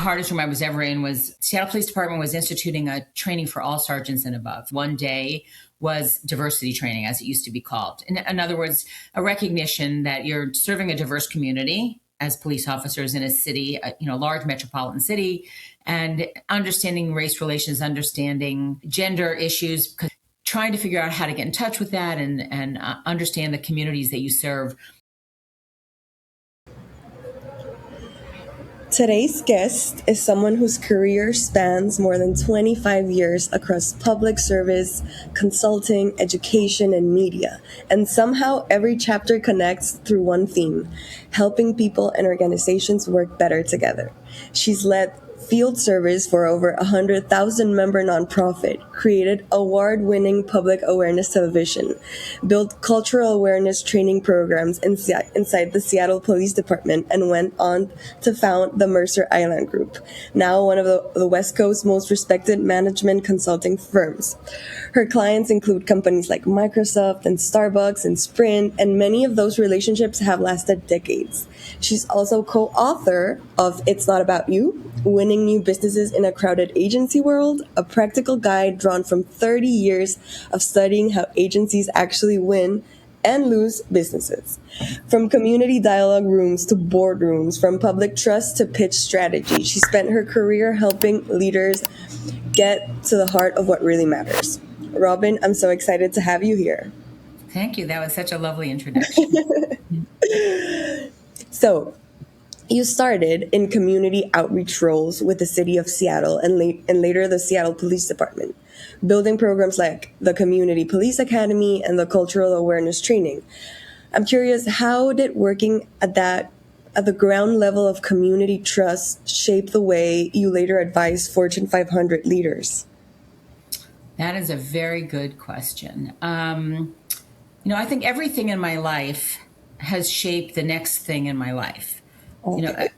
hardest room I was ever in was Seattle Police Department was instituting a training for all sergeants and above. One day was diversity training, as it used to be called. In other words, a recognition that you're serving a diverse community as police officers in a city, a large metropolitan city, and understanding race relations, understanding gender issues, trying to figure out how to get in touch with that and understand the communities that you serve. Today's guest is someone whose career spans more than 25 years across public service, consulting, education, and media. And somehow every chapter connects through one theme: helping people and organizations work better together. She's led field service for over 100,000 member nonprofit, created award-winning public awareness television, built cultural awareness training programs inside the Seattle Police Department, and went on to found the Mercer Island Group, now one of the West Coast's most respected management consulting firms. Her clients include companies like Microsoft and Starbucks and Sprint, and many of those relationships have lasted decades. She's also co-author of It's Not About You, Winning New Businesses in a Crowded Agency World, a practical guide drawn from 30 years of studying how agencies actually win and lose businesses. From community dialogue rooms to boardrooms, from public trust to pitch strategy, she spent her career helping leaders get to the heart of what really matters. Robin, I'm so excited to have you here. Thank you. That was such a lovely introduction. So, you started in community outreach roles with the city of Seattle and later the Seattle Police Department, building programs like the Community Police Academy and the Cultural Awareness Training. I'm curious, how did working at the ground level of community trust shape the way you later advised Fortune 500 leaders? That is a very good question. I think everything in my life has shaped the next thing in my life. Okay.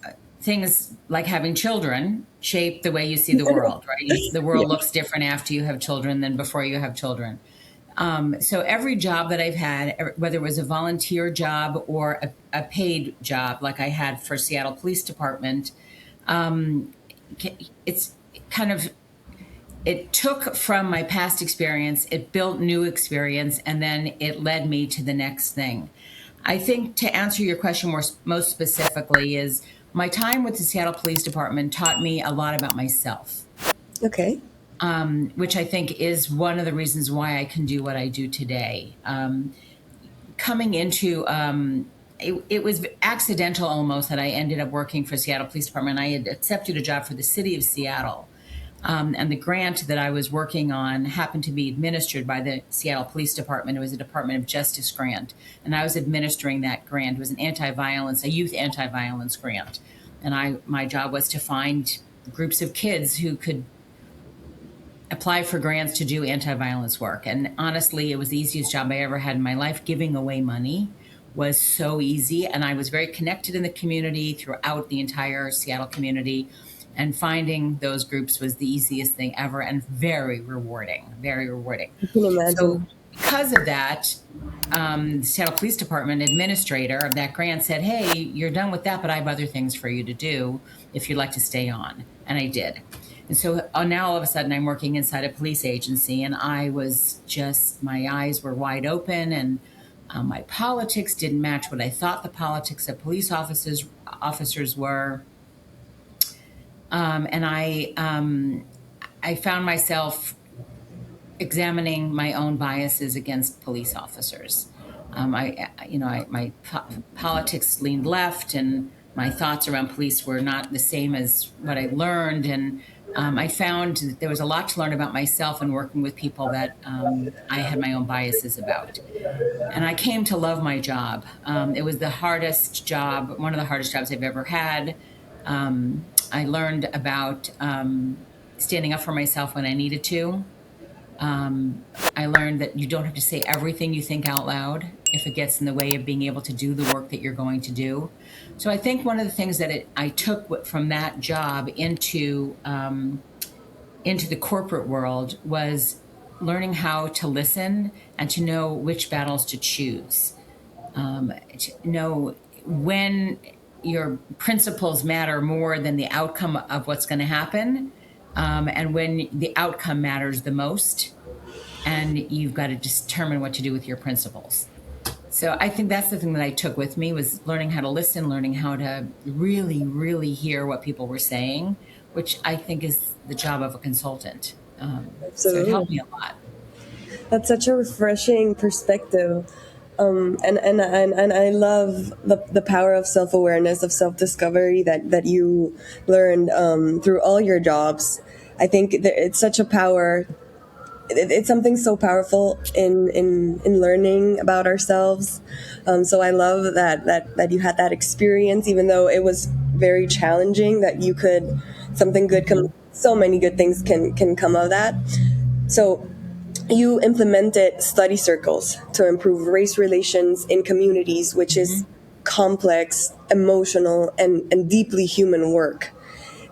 Things like having children shape the way you see the world, right? The world looks different after you have children than before you have children. So every job that I've had, whether it was a volunteer job or a paid job, like I had for Seattle Police Department, it's kind of, it took from my past experience, it built new experience, and then it led me to the next thing. I think to answer your question most specifically is my time with the Seattle Police Department taught me a lot about myself. Okay. Which I think is one of the reasons why I can do what I do today. Coming into, it was accidental almost that I ended up working for Seattle Police Department. I had accepted a job for the city of Seattle. And the grant that I was working on happened to be administered by the Seattle Police Department. It was a Department of Justice grant. And I was administering that grant. It was a youth anti-violence grant. And my job was to find groups of kids who could apply for grants to do anti-violence work. And honestly, it was the easiest job I ever had in my life. Giving away money was so easy. And I was very connected in the community throughout the entire Seattle community. And finding those groups was the easiest thing ever and very rewarding, very rewarding. I can imagine. So because of that, the Seattle Police Department administrator of that grant said, hey, you're done with that, but I have other things for you to do if you'd like to stay on. And I did. And so now all of a sudden I'm working inside a police agency, and I was just, my eyes were wide open, and my politics didn't match what I thought the politics of police officers were. And I found myself examining my own biases against police officers. My politics leaned left, and my thoughts around police were not the same as what I learned. And I found that there was a lot to learn about myself and working with people that I had my own biases about. And I came to love my job. It was the hardest job, one of the hardest jobs I've ever had. I learned about standing up for myself when I needed to. I learned that you don't have to say everything you think out loud if it gets in the way of being able to do the work that you're going to do. So I think one of the things that I took from that job into the corporate world was learning how to listen and to know which battles to choose, to know when your principles matter more than the outcome of what's going to happen, and when the outcome matters the most, and you've got to determine what to do with your principles. So I think that's the thing that I took with me, was learning how to listen, learning how to really, really hear what people were saying, which I think is the job of a consultant. So it helped Absolutely. me a lot. That's such a refreshing perspective. And I love the power of self awareness, of self discovery that you learned through all your jobs. I think that it's such a power. It's something so powerful in learning about ourselves. So I love that you had that experience, even though it was very challenging. That you could something good come. So many good things can come of that. So you implemented study circles to improve race relations in communities, which is complex, emotional, and deeply human work.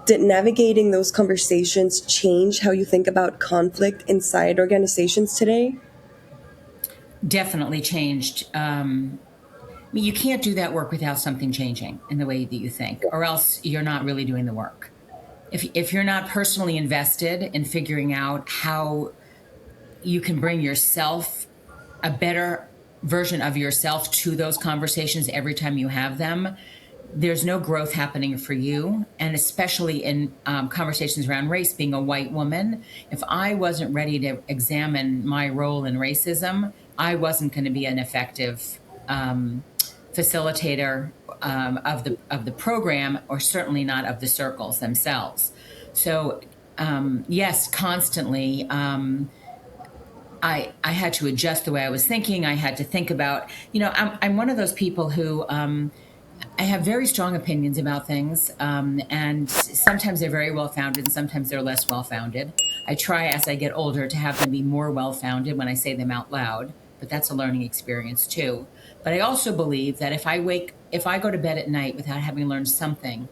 Did navigating those conversations change how you think about conflict inside organizations today? Definitely changed. I mean, you can't do that work without something changing in the way that you think, or else you're not really doing the work. If you're not personally invested in figuring out how you can bring yourself, a better version of yourself, to those conversations every time you have them, there's no growth happening for you. And especially in conversations around race, being a white woman, if I wasn't ready to examine my role in racism, I wasn't going to be an effective facilitator of the program, or certainly not of the circles themselves. So yes, constantly. I had to adjust the way I was thinking. I had to think about, I'm one of those people who I have very strong opinions about things, and sometimes they're very well founded, and sometimes they're less well founded. I try, as I get older, to have them be more well founded when I say them out loud, but that's a learning experience too. But I also believe that if I go to bed at night without having learned something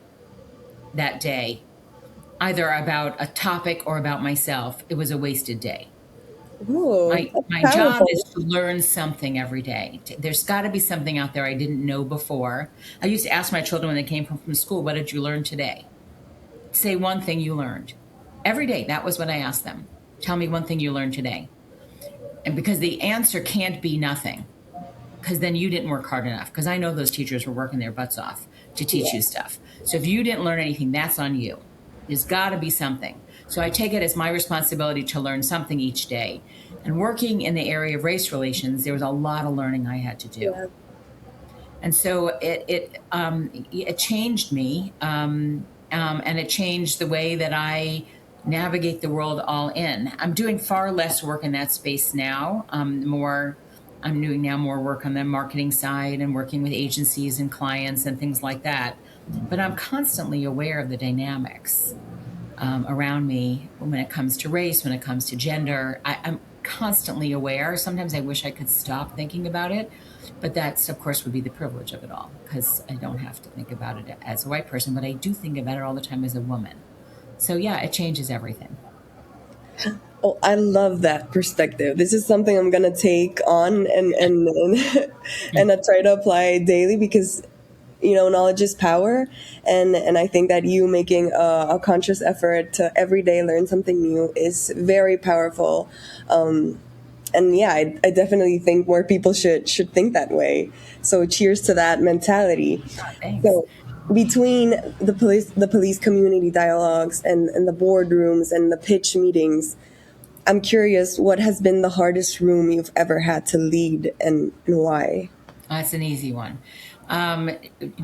that day, either about a topic or about myself, it was a wasted day. Ooh, My that's my job is powerful. to learn something every day. There's got to be something out there I didn't know before. I used to ask my children when they came home from school, "What did you learn today?" Say one thing you learned. Every day, that was what I asked them. Tell me one thing you learned today. And because the answer can't be nothing, because then you didn't work hard enough. Because I know those teachers were working their butts off to teach you stuff. So if you didn't learn anything, that's on you. There's got to be something. So I take it as my responsibility to learn something each day. And working in the area of race relations, there was a lot of learning I had to do. Yeah. And so it changed me, and it changed the way that I navigate the world all in. I'm doing far less work in that space now. I'm doing now more work on the marketing side and working with agencies and clients and things like that. But I'm constantly aware of the dynamics around me when it comes to race, when it comes to gender. I'm constantly aware. Sometimes I wish I could stop thinking about it, but that's, of course, would be the privilege of it all, because I don't have to think about it as a white person, but I do think about it all the time as a woman. So yeah, it changes everything. Oh, I love that perspective. This is something I'm gonna take on and I try to apply daily because knowledge is power, and I think that you making a conscious effort to every day learn something new is very powerful. And yeah, I definitely think more people should think that way. So cheers to that mentality. Thanks. So between the police community dialogues and the boardrooms and the pitch meetings, I'm curious, what has been the hardest room you've ever had to lead, and why? That's an easy one. Um,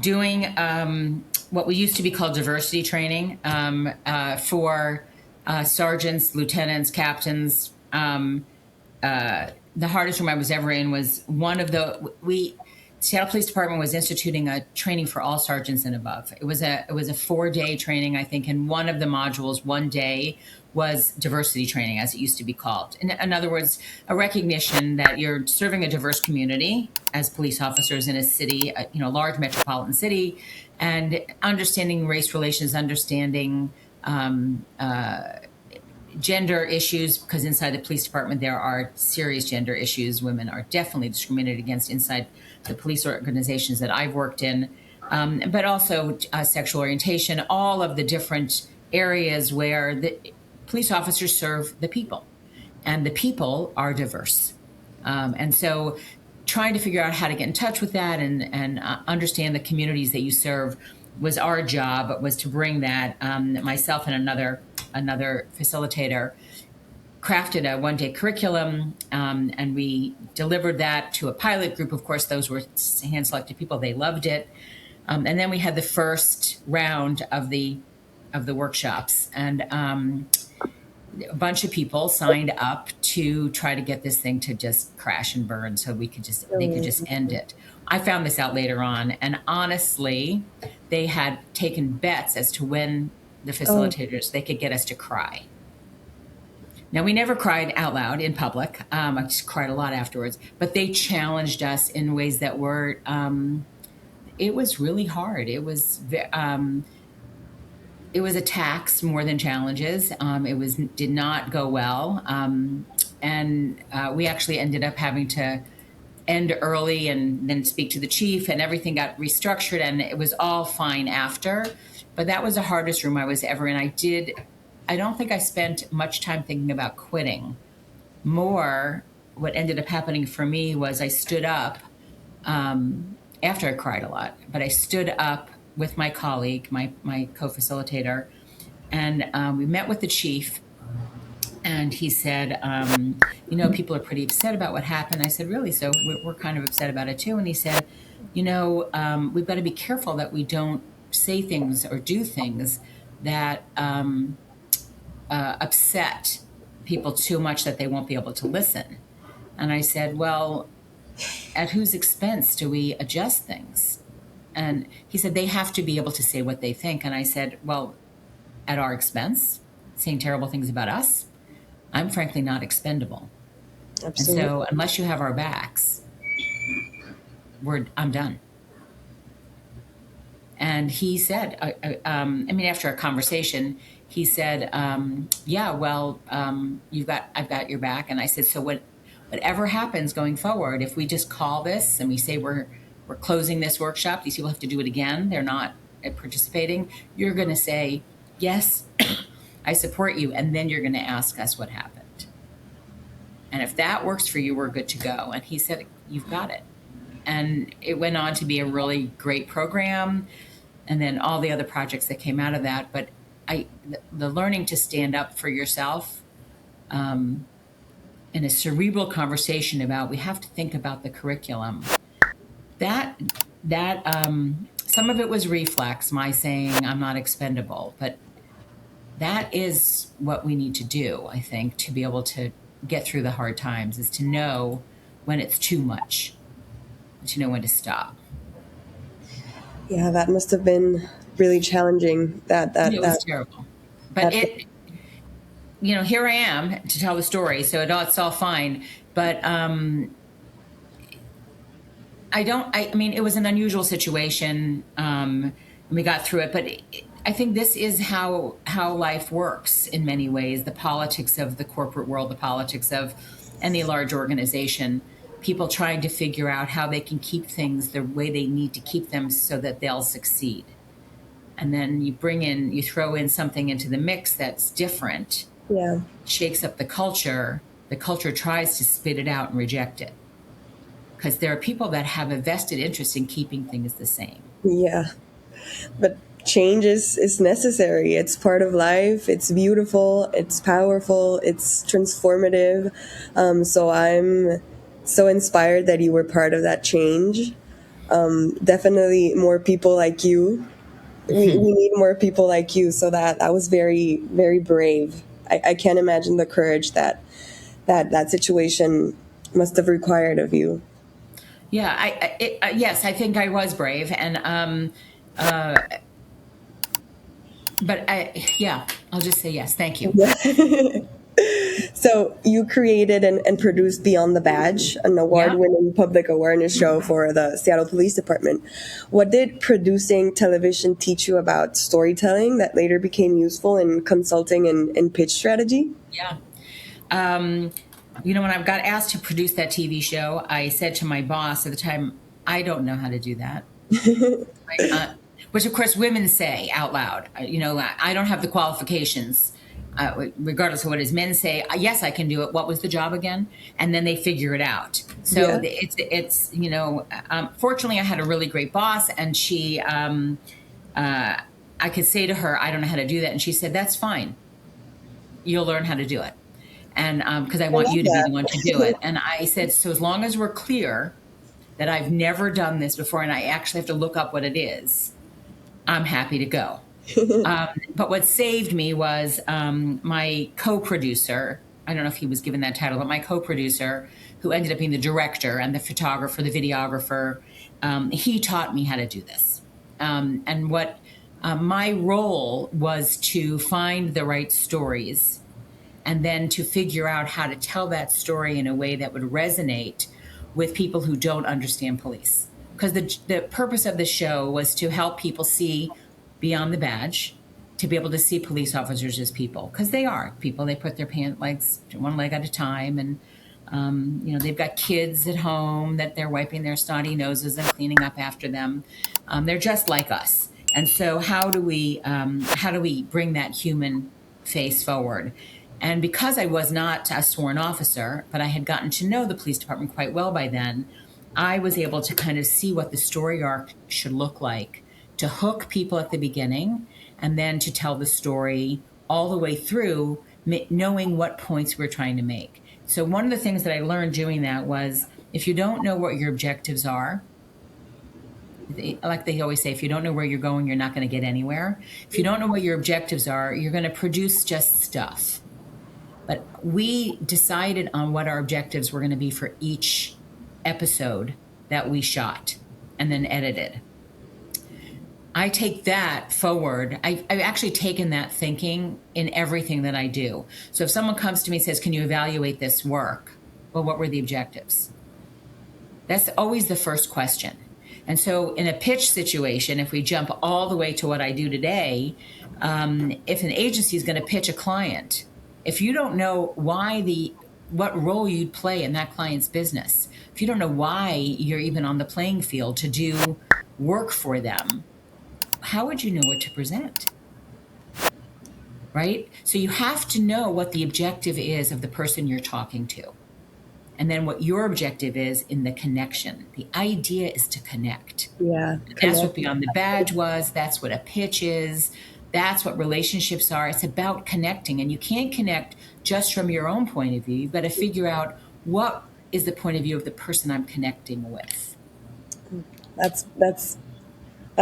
Doing what we used to be called diversity training for sergeants, lieutenants, captains. The hardest room I was ever in was one of the Seattle Police Department was instituting a training for all sergeants and above. It was a 4-day training, I think, and one of the modules, one day, was diversity training, as it used to be called. In other words, a recognition that you're serving a diverse community as police officers in a city, large metropolitan city, and understanding race relations, understanding gender issues, because inside the police department there are serious gender issues. Women are definitely discriminated against inside the police organizations that I've worked in. but also sexual orientation, all of the different areas where the police officers serve the people, and the people are diverse. And so trying to figure out how to get in touch with that and understand the communities that you serve was our job, was to bring that. Myself and another facilitator crafted a one-day curriculum, and we delivered that to a pilot group. Of course, those were hand-selected people. They loved it. And then we had the first round of the workshops, and a bunch of people signed up to try to get this thing to just crash and burn, so they could just end it. I found this out later on, and honestly, they had taken bets as to when the facilitators they could get us to cry. Now, we never cried out loud in public. I just cried a lot afterwards, but they challenged us in ways that were. It was really hard. It was attacks more than challenges. It did not go well, and we actually ended up having to end early and then speak to the chief, and everything got restructured, and it was all fine after. But that was the hardest room I was ever in. I don't think I spent much time thinking about quitting. More, what ended up happening for me was I stood up after I cried a lot, but I stood up with my colleague, my co-facilitator, and we met with the chief, and he said, people are pretty upset about what happened. I said, really? So we're kind of upset about it too. And he said, we've got to be careful that we don't say things or do things that upset people too much that they won't be able to listen. And I said, well, at whose expense do we adjust things? And he said, they have to be able to say what they think. And I said, well, at our expense, saying terrible things about us? I'm frankly not expendable. Absolutely. And so unless you have our backs, I'm done. And he said, after a conversation, he said, I've got your back. And I said, so whatever happens going forward, if we just call this and we say we're closing this workshop, these people have to do it again, they're not participating, you're going to say, yes, I support you, and then you're going to ask us what happened. And if that works for you, we're good to go. And he said, you've got it. And it went on to be a really great program, and then all the other projects that came out of that. But the learning to stand up for yourself in a cerebral conversation about, we have to think about the curriculum. That some of it was reflex, my saying I'm not expendable, but that is what we need to do, I think, to be able to get through the hard times, is to know when it's too much, to know when to stop. Yeah, that must have been really challenging. It was terrible. But here I am to tell the story, so it's all fine. But it was an unusual situation. We got through it, but I think this is how life works in many ways. The politics of the corporate world, the politics of any large organization, people trying to figure out how they can keep things the way they need to keep them so that they'll succeed. And then you throw in something into the mix that's different, shakes up the culture. The culture tries to spit it out and reject it, because there are people that have a vested interest in keeping things the same. Yeah, but change is necessary. It's part of life. It's beautiful. It's powerful. It's transformative. So I'm so inspired that you were part of that change. Definitely more people like you. We need more people like you. So that was very, very brave. I can't imagine the courage that situation must have required of you. Yeah, yes, I think I was brave, and but I'll just say yes. Thank you. So you created and produced Beyond the Badge, an award-winning public awareness show for the Seattle Police Department. What did producing television teach you about storytelling that later became useful in consulting and pitch strategy? Yeah. When I got asked to produce that TV show, I said to my boss at the time, I don't know how to do that. which of course women say out loud. I don't have the qualifications, regardless of what it is. Men say, yes, I can do it. What was the job again? And then they figure it out. So Yeah. fortunately, I had a really great boss, and she, I could say to her, I don't know how to do that. And she said, that's fine. You'll learn how to do it. And because I I want love you to be the one to do that. it. And I said, so as long as we're clear that I've never done this before and I actually have to look up what it is, I'm happy to go. But what saved me was my co-producer. I don't know if he was given that title, but my co-producer, who ended up being the director and the photographer, the videographer, he taught me how to do this. And what my role was to find the right stories and then to figure out how to tell that story in a way that would resonate with people who don't understand police. Because the purpose of the show was to help people see beyond the badge, to be able to see police officers as people, because they are people. They put their pant legs one leg at a time, and they've got kids at home that they're wiping their snotty noses and cleaning up after them. They're just like us. And so how do we bring that human face forward? And because I was not a sworn officer, but I had gotten to know the police department quite well by then, I was able to kind of see what the story arc should look like, to hook people at the beginning and then to tell the story all the way through, knowing what points we're trying to make. So one of the things that I learned doing that was, if you don't know what your objectives are, like they always say, if you don't know where you're going, you're not going to get anywhere. If you don't know what your objectives are, you're going to produce just stuff. But we decided on what our objectives were going to be for each episode that we shot and then edited. I take that forward. I've actually taken that thinking in everything that I do. So if someone comes to me and says, can you evaluate this work? Well, what were the objectives? That's always the first question. And so in a pitch situation, if we jump all the way to what I do today, if an agency is going to pitch a client, if you don't know what role you'd play in that client's business, if you don't know why you're even on the playing field to do work for them, how would you know what to present? Right? So you have to know what the objective is of the person you're talking to. And then what your objective is in the connection. The idea is to connect. Yeah. That's what Beyond the Badge was. That's what a pitch is. That's what relationships are. It's about connecting. And you can't connect just from your own point of view. You've got to figure out, what is the point of view of the person I'm connecting with. That's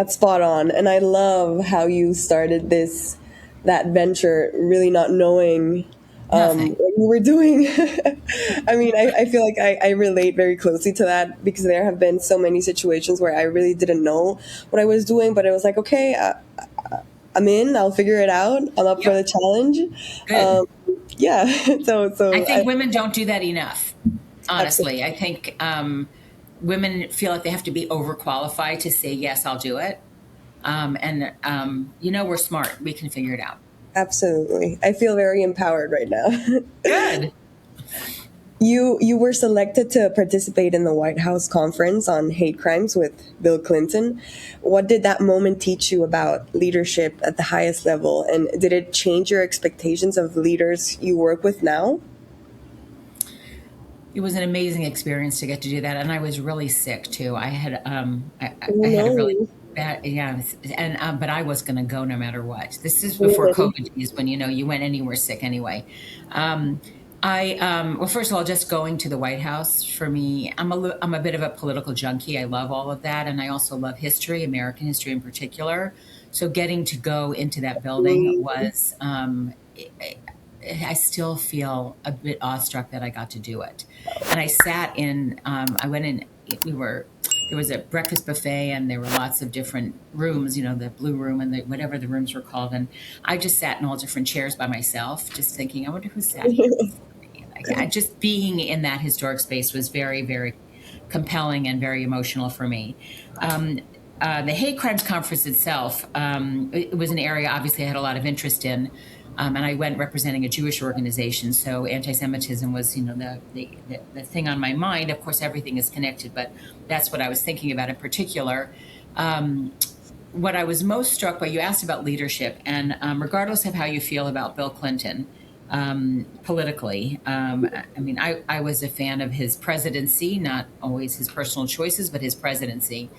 spot on. And I love how you started that venture really not knowing what you were doing. I mean, I feel like I relate very closely to that, because there have been so many situations where I really didn't know what I was doing, but it was like, okay, I'm in, I'll figure it out. I'm up for the challenge. Good. Yeah. So I think women don't do that enough. Honestly, I think women feel like they have to be overqualified to say, yes, I'll do it. We're smart. We can figure it out. Absolutely. I feel very empowered right now. Good. You were selected to participate in the White House conference on hate crimes with Bill Clinton. What did that moment teach you about leadership at the highest level? And did it change your expectations of leaders you work with now? It was an amazing experience to get to do that. And I was really sick too. I had, I Oh, had a no. really bad, and, but I was going to go no matter what. This is before COVID days, when, you went anywhere sick anyway. Well, first of all, just going to the White House for me, I'm a bit of a political junkie. I love all of that. And I also love history, American history in particular. So getting to go into that building was, I still feel a bit awestruck that I got to do it. And I sat in, I went in, there was a breakfast buffet, and there were lots of different rooms, the blue room and whatever the rooms were called. And I just sat in all different chairs by myself, just thinking, I wonder who sat here. Just being in that historic space was very, very compelling and very emotional for me. The hate crimes conference itself, it was an area obviously I had a lot of interest in. And I went representing a Jewish organization, so anti-Semitism was, the thing on my mind. Of course, everything is connected, but that's what I was thinking about in particular. what I was most struck by, you asked about leadership, and regardless of how you feel about Bill Clinton politically, I mean, I was a fan of his presidency, not always his personal choices, but his presidency.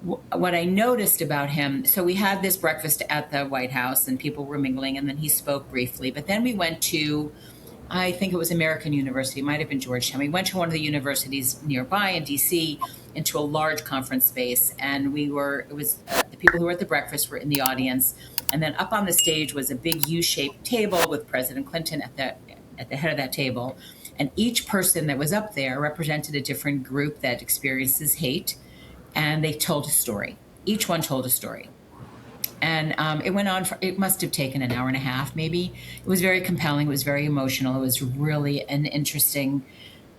What I noticed about him, so we had this breakfast at the White House and people were mingling, and then he spoke briefly, but then we went to, I think it was American University, it might have been Georgetown. We went to one of the universities nearby in DC into a large conference space, and it was the people who were at the breakfast were in the audience, and then up on the stage was a big U-shaped table with President Clinton at the head of that table, and each person that was up there represented a different group that experiences hate, and they told a story. Each one told a story. And it went on it must have taken an hour and a half, maybe. It was very compelling. It was very emotional. It was really an interesting,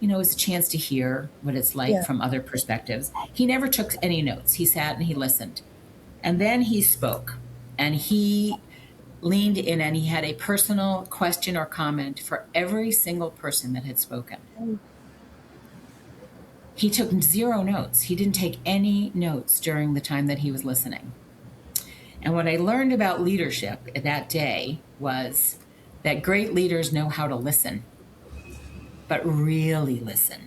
it was a chance to hear what it's like from other perspectives. He never took any notes. He sat and he listened. And then he spoke. And he leaned in and he had a personal question or comment for every single person that had spoken. He took 0 notes. He didn't take any notes during the time that he was listening. And what I learned about leadership that day was that great leaders know how to listen, but really listen.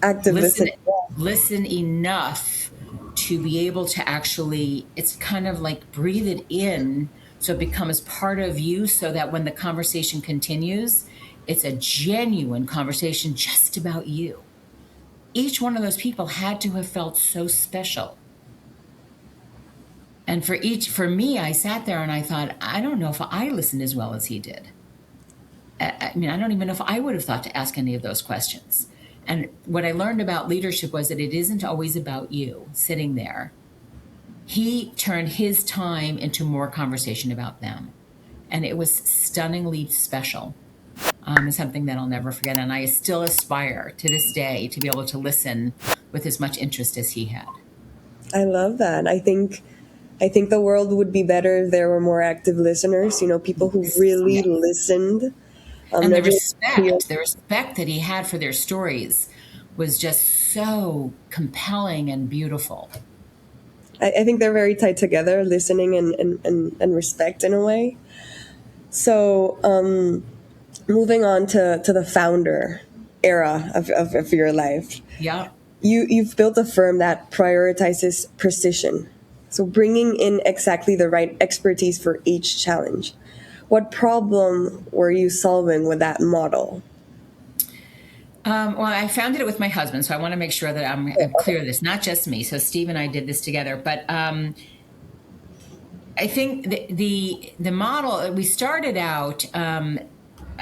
Active listening. Listen enough to be able to actually, it's kind of like breathe it in so it becomes part of you, so that when the conversation continues, it's a genuine conversation just about you. Each one of those people had to have felt so special. And for me, I sat there and I thought, I don't know if I listened as well as he did. I mean, I don't even know if I would have thought to ask any of those questions. And what I learned about leadership was that it isn't always about you sitting there. He turned his time into more conversation about them. And it was stunningly special. It's something that I'll never forget. And I still aspire to this day to be able to listen with as much interest as he had. I love that. I think the world would be better if there were more active listeners, people who really listened. And the respect that he had for their stories was just so compelling and beautiful. I think they're very tied together, listening and respect in a way. So moving on to the founder era of your life. Yeah. You've built a firm that prioritizes precision. So bringing in exactly the right expertise for each challenge. What problem were you solving with that model? Well, I founded it with my husband, so I want to make sure that I'm clear of this. Not just me. So Steve and I did this together. But I think the model, we started out,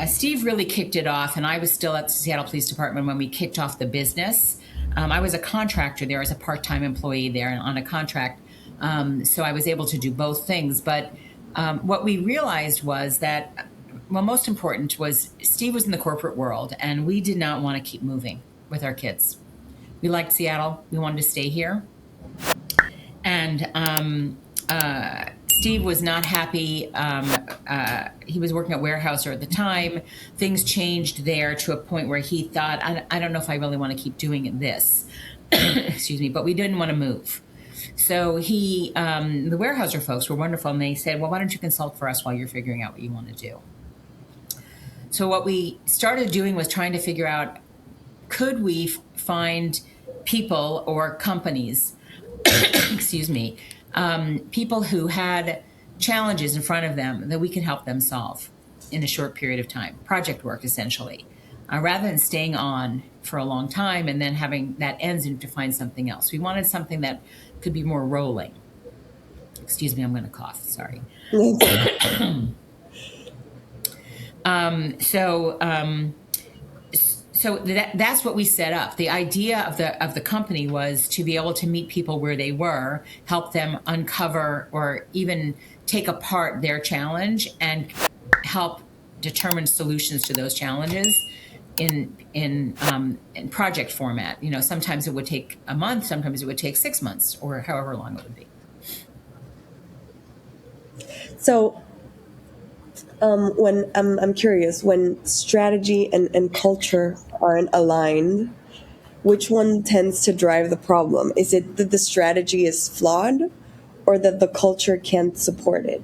Steve really kicked it off, and I was still at the Seattle Police Department when we kicked off the business. I was a contractor there, as a part-time employee there and on a contract. So I was able to do both things. But what we realized was that, well, most important was Steve was in the corporate world, and we did not want to keep moving with our kids. We liked Seattle. We wanted to stay here. And Steve was not happy. He was working at Weyerhaeuser at the time. Things changed there to a point where he thought, I don't know if I really want to keep doing this. Excuse me, but we didn't want to move. So the Weyerhaeuser folks were wonderful, and they said, well, why don't you consult for us while you're figuring out what you want to do? So what we started doing was trying to figure out, could we find people or companies, excuse me, people who had challenges in front of them that we could help them solve in a short period of time, project work essentially, rather than staying on for a long time and then having that ends and to find something else. We wanted something that could be more rolling. Excuse me, I'm going to cough. Sorry. So that's what we set up. The idea of the company was to be able to meet people where they were, help them uncover or even take apart their challenge, and help determine solutions to those challenges in project format. Sometimes it would take a month, sometimes it would take 6 months, or however long it would be. So when I'm curious, when strategy and culture aren't aligned, which one tends to drive the problem? Is it that the strategy is flawed, or that the culture can't support it?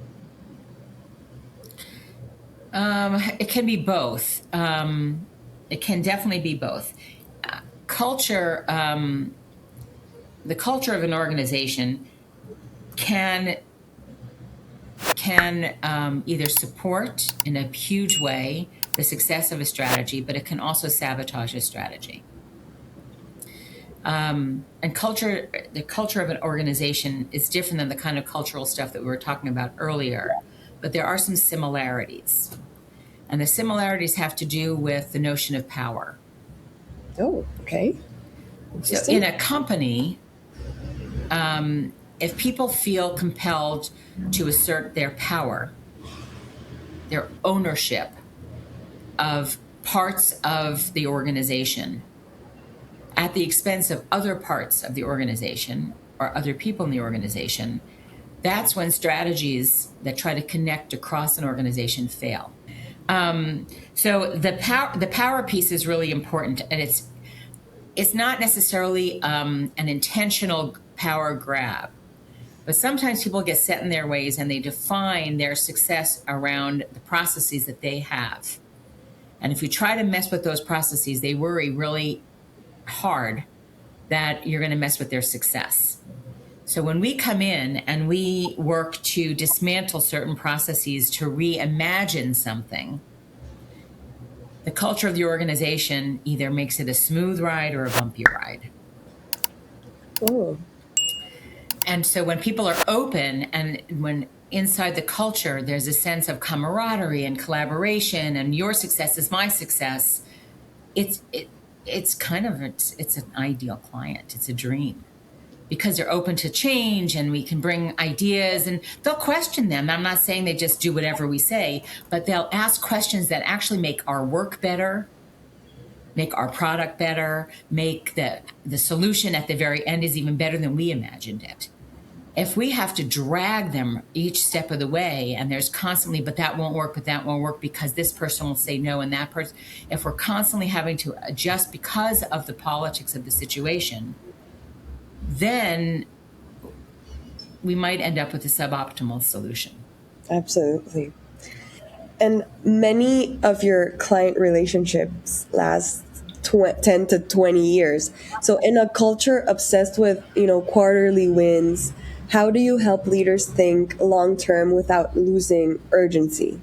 It can be both. It can definitely be both. Culture, the culture of an organization can either support in a huge way the success of a strategy, but it can also sabotage a strategy. And the culture of an organization is different than the kind of cultural stuff that we were talking about earlier, but there are some similarities. And the similarities have to do with the notion of power. Oh, okay. So Interesting. in a company, if people feel compelled to assert their power, their ownership of parts of the organization at the expense of other parts of the organization or other people in the organization, that's when strategies that try to connect across an organization fail. So the power piece is really important, and it's not necessarily an intentional power grab, but sometimes people get set in their ways and they define their success around the processes that they have. And if you try to mess with those processes, they worry really hard that you're going to mess with their success. So when we come in and we work to dismantle certain processes to reimagine something, the culture of the organization either makes it a smooth ride or a bumpy ride. Oh, And so when people are open and when inside the culture there's a sense of camaraderie and collaboration and your success is my success, it's an ideal client. It's a dream because they're open to change and we can bring ideas and they'll question them. I'm not saying they just do whatever we say, but they'll ask questions that actually make our work better, make our product better, make the solution at the very end is even better than we imagined it. If we have to drag them each step of the way and there's constantly, but that won't work because this person will say no and that person, if we're constantly having to adjust because of the politics of the situation, then we might end up with a suboptimal solution. absolutely. And many of your client relationships last 10 to 20 years. So in a culture obsessed with, quarterly wins, how do you help leaders think long term without losing urgency?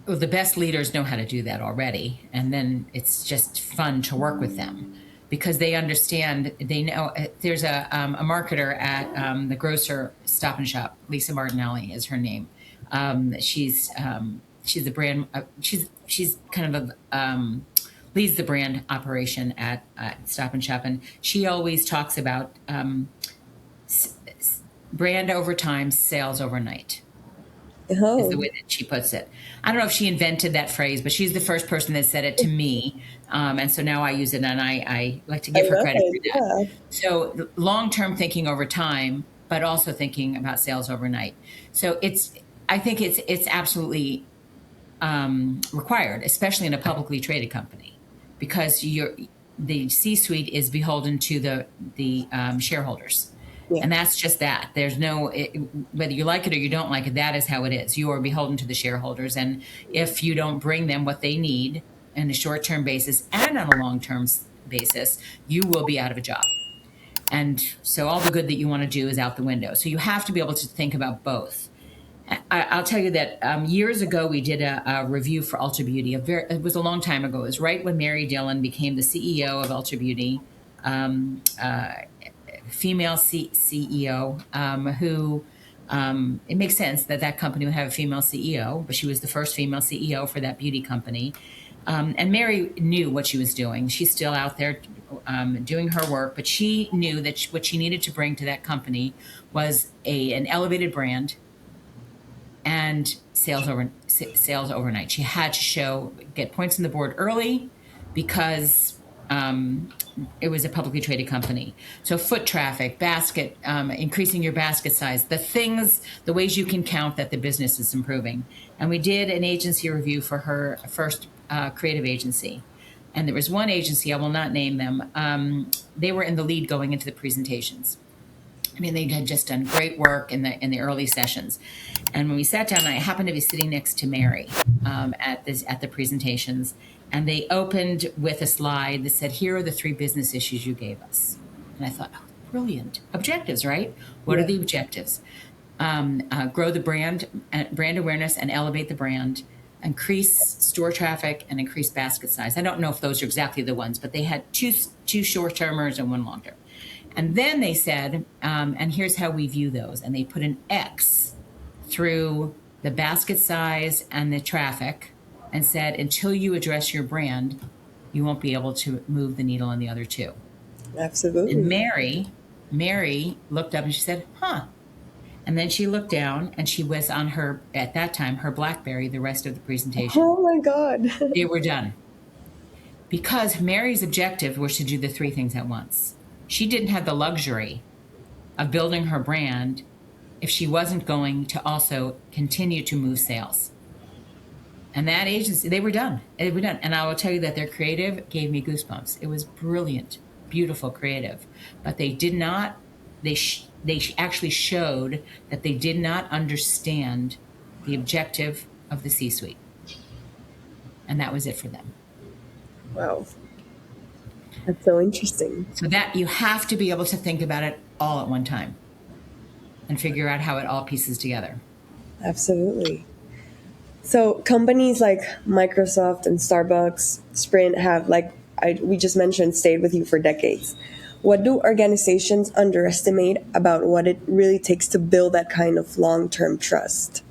Well, the best leaders know how to do that already. And then it's just fun to work with them because they understand, they know. There's a marketer at the grocer Stop and Shop. Lisa Martinelli is her name. She's the brand. She's kind of leads the brand operation at Stop and Shop, and she always talks about brand over time, sales overnight. Is the way that she puts it. I don't know if she invented that phrase, but she's the first person that said it to me. And so now I use it and I like to give her credit for that. Yeah. So long-term thinking over time, but also thinking about sales overnight. So I think it's absolutely required, especially in a publicly traded company, because the C-suite is beholden to the shareholders. Yeah. And that's just that. There's whether you like it or you don't like it, that is how it is. You are beholden to the shareholders. And if you don't bring them what they need on a short-term basis and on a long-term basis, you will be out of a job. And so all the good that you want to do is out the window. So you have to be able to think about both. I'll tell you that years ago, we did a review for Ulta Beauty. It was a long time ago. It was right when Mary Dillon became the CEO of Ulta Beauty. Female CEO who it makes sense that company would have a female CEO, but she was the first female CEO for that beauty company. And Mary knew what she was doing. She's still out there doing her work, but she knew that what she needed to bring to that company was an elevated brand and sales overnight. She had to get points on the board early because it was a publicly traded company. So foot traffic, basket, increasing your basket size, the ways you can count that the business is improving. And we did an agency review for her first creative agency. And there was one agency, I will not name them, they were in the lead going into the presentations. I mean, they had just done great work in the early sessions. And when we sat down, I happened to be sitting next to Mary at the presentations, and they opened with a slide that said, "Here are the 3 business issues you gave us." And I thought, oh, brilliant objectives, right? What are the objectives? Grow the brand awareness, and elevate the brand. Increase store traffic and increase basket size. I don't know if those are exactly the ones, but they had two short-termers and 1 long-term. And then they said, and here's how we view those. And they put an X through the basket size and the traffic and said, until you address your brand, you won't be able to move the needle on the other 2. Absolutely. And Mary looked up and she said, huh. And then she looked down, and she was on her, at that time, her BlackBerry the rest of the presentation. Oh my God. They were done. Because Mary's objective was to do the 3 things at once. She didn't have the luxury of building her brand if she wasn't going to also continue to move sales. And that agency, they were done. They were done. And I will tell you that their creative gave me goosebumps. It was brilliant, beautiful creative. But they did not, they actually showed that they did not understand the objective of the C-suite. And that was it for them. Wow. That's so interesting. So that you have to be able to think about it all at one time and figure out how it all pieces together. Absolutely. So companies like Microsoft and Starbucks, Sprint have, we just mentioned, stayed with you for decades. What do organizations underestimate about what it really takes to build that kind of long-term trust?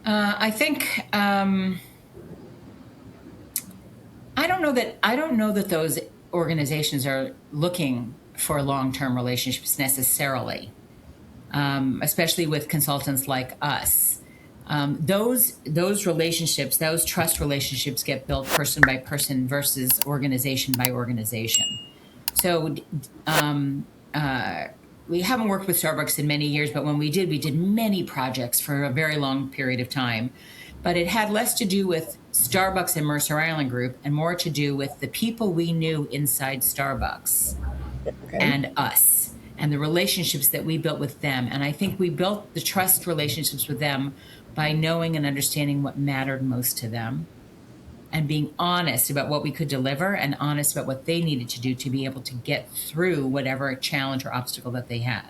I think I don't know that those organizations are looking for long-term relationships necessarily, especially with consultants like us. Those relationships, those trust relationships, get built person by person versus organization by organization. So we haven't worked with Starbucks in many years, but when we did many projects for a very long period of time. But it had less to do with Starbucks and Mercer Island Group and more to do with the people we knew inside Starbucks and us and the relationships that we built with them. And I think we built the trust relationships with them by knowing and understanding what mattered most to them and being honest about what we could deliver and honest about what they needed to do to be able to get through whatever challenge or obstacle that they had.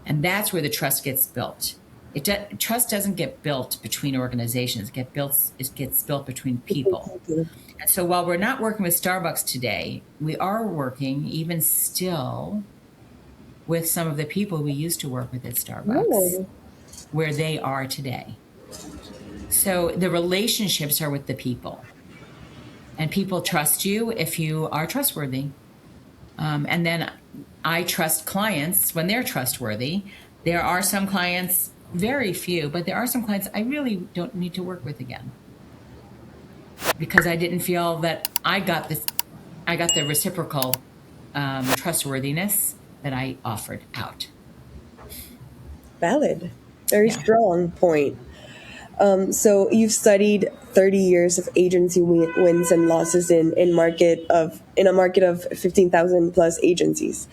And that's where the trust gets built. Trust doesn't get built between organizations. It gets built between people. And so while we're not working with Starbucks today, we are working even still with some of the people we used to work with at Starbucks, where they are today. So the relationships are with the people. And people trust you if you are trustworthy. And then I trust clients when they're trustworthy. There are some clients, very few, but there are some clients I really don't need to work with again because I didn't feel that I got the reciprocal trustworthiness that I offered out. Valid. Very strong point. So you've studied 30 years of agency wins and losses in a market of 15,000 plus agencies.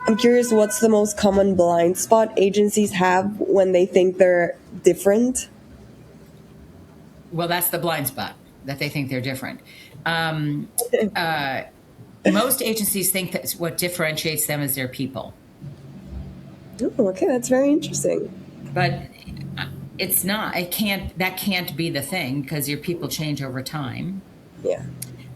I'm curious, what's the most common blind spot agencies have when they think they're different? Well, that's the blind spot, that they think they're different. Most agencies think that what differentiates them is their people. Oh, okay, that's very interesting. But it's not. That can't be the thing because your people change over time. Yeah.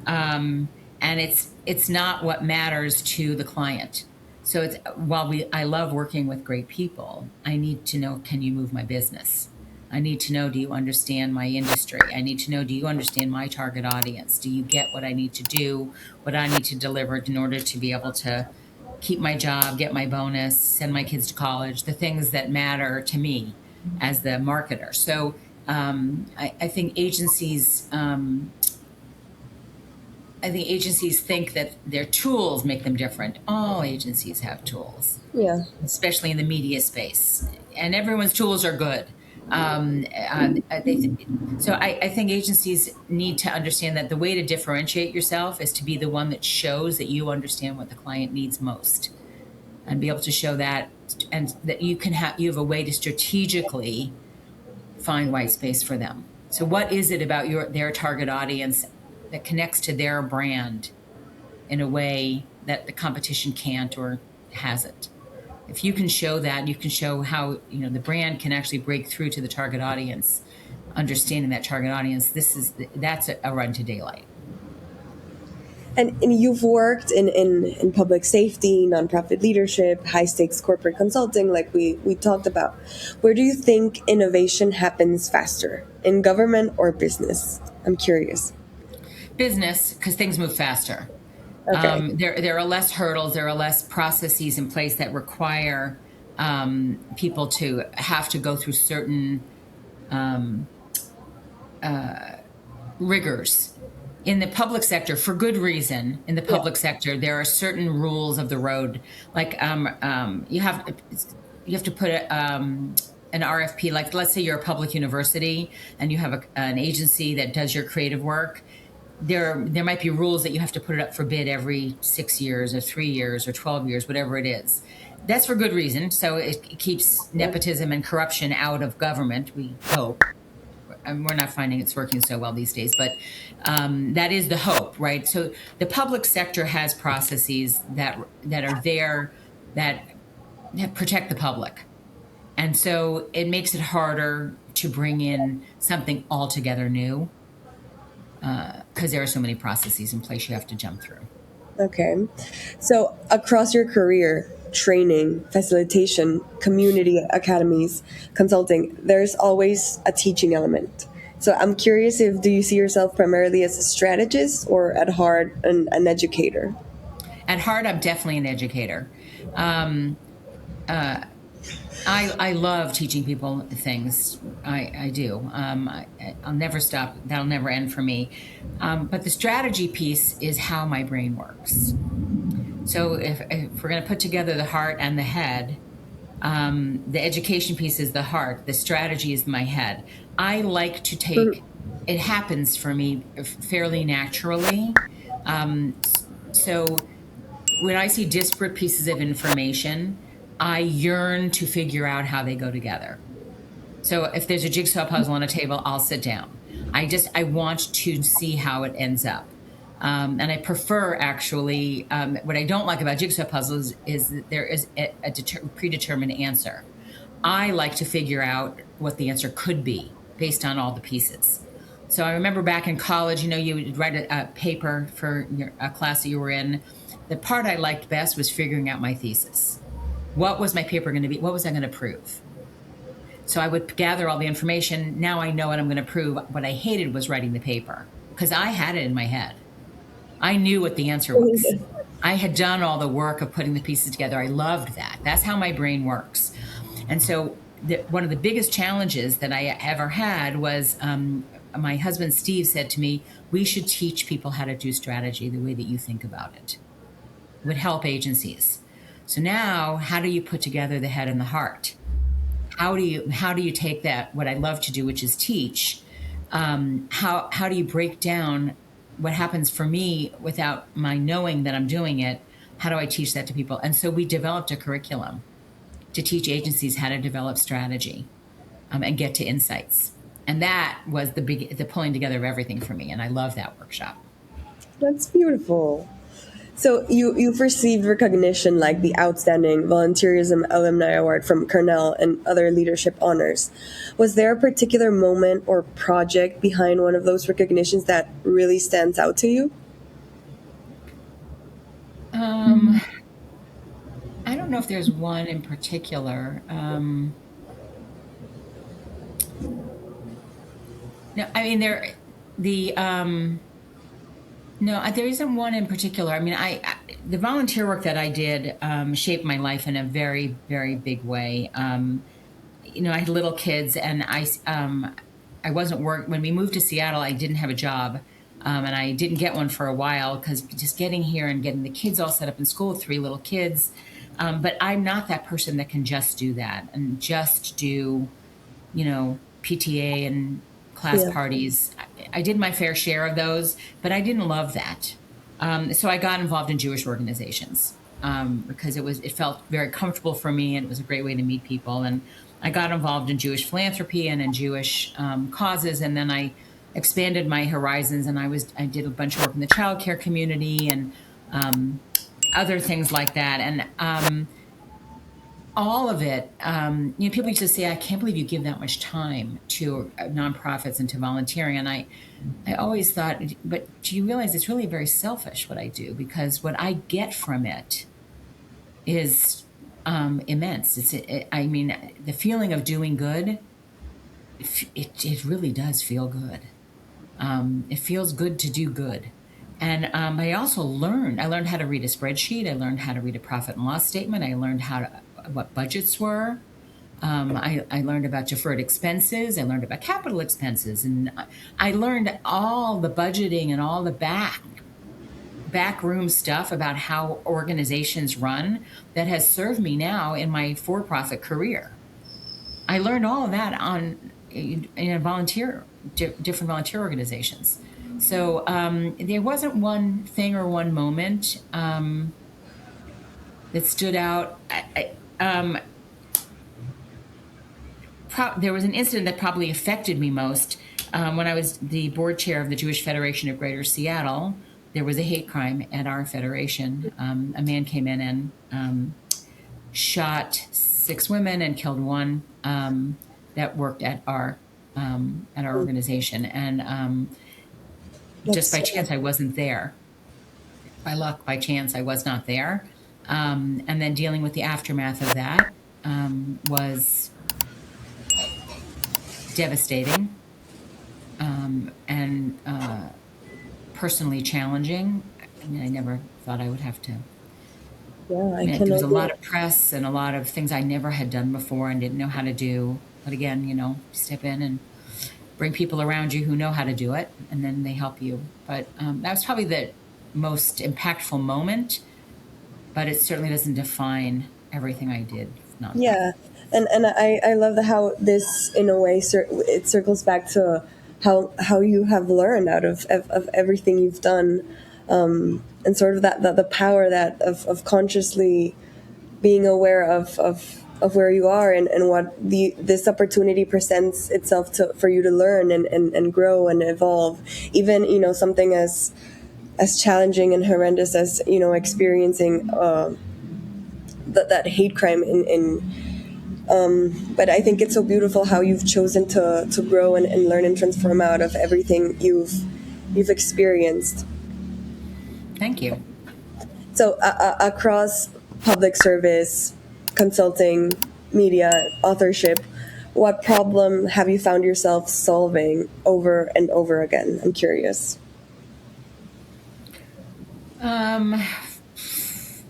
And it's not what matters to the client. So while I love working with great people, I need to know, can you move my business? I need to know, do you understand my industry? I need to know, do you understand my target audience? Do you get what I need to do, what I need to deliver in order to be able to keep my job, get my bonus, send my kids to college, the things that matter to me as the marketer. So I think agencies think that their tools make them different. All agencies have tools, especially in the media space, and everyone's tools are good. I think agencies need to understand that the way to differentiate yourself is to be the one that shows that you understand what the client needs most. and be able to show that, and that you have a way to strategically find white space for them. So what is it about their target audience that connects to their brand in a way that the competition can't or hasn't? If you can show that, you can show how, the brand can actually break through to the target audience, understanding that target audience. That's a run to daylight. And you've worked in public safety, nonprofit leadership, high stakes corporate consulting, like we talked about. Where do you think innovation happens faster, in government or business? I'm curious. Business, because things move faster. Okay. There are less hurdles, there are less processes in place that require people to have to go through certain rigors. In the public sector, for good reason, in the Yeah. public sector, there are certain rules of the road. Like you have to put an RFP. Like, let's say you're a public university and you have an agency that does your creative work. There might be rules that you have to put it up for bid every 6 years or 3 years or 12 years, whatever it is. That's for good reason. So it keeps nepotism and corruption out of government, we hope. And we're not finding it's working so well these days, but that is the hope, right? So the public sector has processes that are there that protect the public, and so it makes it harder to bring in something altogether new because there are so many processes in place you have to jump through. Okay. So across your career, training, facilitation, community academies, consulting, there's always a teaching element. So I'm curious, if do you see yourself primarily as a strategist or at heart an educator? At heart, I'm definitely an educator. Um, I love teaching people things. I do. I'll never stop. That'll never end for me. But the strategy piece is how my brain works. So if we're going to put together the heart and the head, the education piece is the heart. The strategy is my head. I like to take. It happens for me fairly naturally. So when I see disparate pieces of information, I yearn to figure out how they go together. So if there's a jigsaw puzzle on a table, I'll sit down. I want to see how it ends up. And I prefer, actually, what I don't like about jigsaw puzzles is that there is a predetermined answer. I like to figure out what the answer could be based on all the pieces. So I remember back in college, you would write a paper for a class that you were in. The part I liked best was figuring out my thesis. What was my paper going to be? What was I going to prove? So I would gather all the information. Now I know what I'm going to prove. What I hated was writing the paper because I had it in my head. I knew what the answer was. I had done all the work of putting the pieces together. I loved that. That's how my brain works. And so one of the biggest challenges that I ever had was my husband, Steve, said to me, we should teach people how to do strategy the way that you think about it. It would help agencies. So now, how do you put together the head and the heart? How do you take that, what I love to do, which is teach, how do you break down what happens for me without my knowing that I'm doing it? How do I teach that to people? And so we developed a curriculum to teach agencies how to develop strategy and get to insights. And that was the pulling together of everything for me. And I love that workshop. That's beautiful. So you've received recognition like the Outstanding Volunteerism Alumni Award from Cornell and other leadership honors. Was there a particular moment or project behind one of those recognitions that really stands out to you? I don't know if there's one in particular. No, I mean there isn't one in particular. I mean, the volunteer work that I did shaped my life in a very, very big way. I had little kids, and I wasn't when we moved to Seattle. I didn't have a job, and I didn't get one for a while because just getting here and getting the kids all set up in school, 3 little kids. But I'm not that person that can just do that and just do, PTA and class Yeah. parties. I did my fair share of those, but I didn't love that. So I got involved in Jewish organizations. because it felt very comfortable for me, and it was a great way to meet people. And I got involved in Jewish philanthropy and in Jewish causes, and then I expanded my horizons, and I did a bunch of work in the childcare community and other things like that. And all of it, people used to say, "I can't believe you give that much time to nonprofits and to volunteering." And I always thought, but do you realize it's really very selfish what I do? Because what I get from it is immense. I mean, the feeling of doing good, it really does feel good. It feels good to do good. And I also learned how to read a spreadsheet. I learned how to read a profit and loss statement. I learned what budgets were. I learned about deferred expenses. I learned about capital expenses. And I learned all the budgeting and all the backroom stuff about how organizations run that has served me now in my for-profit career. I learned all of that in different volunteer organizations. So there wasn't one thing or one moment that stood out. There was an incident that probably affected me most when I was the board chair of the Jewish Federation of Greater Seattle. There was a hate crime at our federation. A man came in and shot 6 women and killed one that worked at our organization. And just by chance, I wasn't there. By luck, by chance, I was not there. And then dealing with the aftermath of that was devastating and personally challenging. I mean, I never thought I would have to. Yeah, There was a lot of press and a lot of things I never had done before and didn't know how to do. But again, step in and bring people around you who know how to do it, and then they help you. But that was probably the most impactful moment, but it certainly doesn't define everything I did. Yeah, and I love how this, in a way, it circles back to how you have learned out of everything you've done, and sort of that the power of consciously being aware of where you are and what this opportunity presents itself for you to learn and grow and evolve. Even something as challenging and horrendous as experiencing that hate crime but I think it's so beautiful how you've chosen to grow and learn and transform out of everything you've experienced. Thank you. So across public service, consulting, media, authorship, what problem have you found yourself solving over and over again? I'm curious.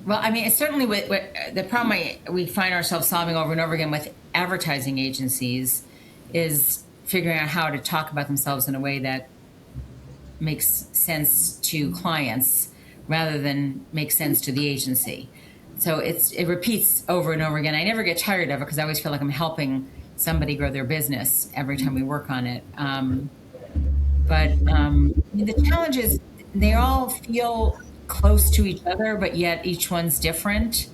Well, I mean, it's certainly with the problem we find ourselves solving over and over again with advertising agencies is figuring out how to talk about themselves in a way that makes sense to clients rather than make sense to the agency. So it repeats over and over again. I never get tired of it because I always feel like I'm helping somebody grow their business every time we work on it. But the challenge is they all feel close to each other, but yet each one's different.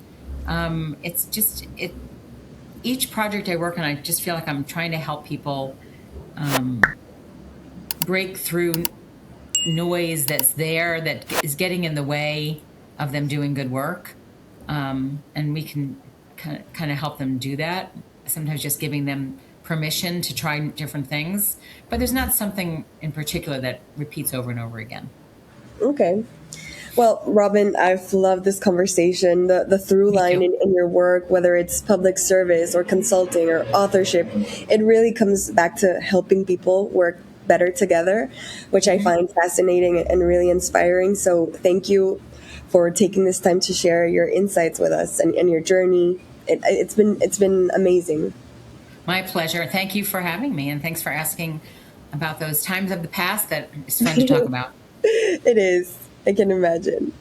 Each project I work on, I just feel like I'm trying to help people break through noise that's there that is getting in the way of them doing good work. And we can kind of help them do that. Sometimes just giving them permission to try different things, but there's not something in particular that repeats over and over again. Okay. Well, Robin, I've loved this conversation. The through line in your work, whether it's public service or consulting or authorship, it really comes back to helping people work better together, which I find fascinating and really inspiring. So thank you for taking this time to share your insights with us and your journey. It's been amazing. My pleasure. Thank you for having me, and thanks for asking about those times of the past that is fun to talk about. It is. I can imagine.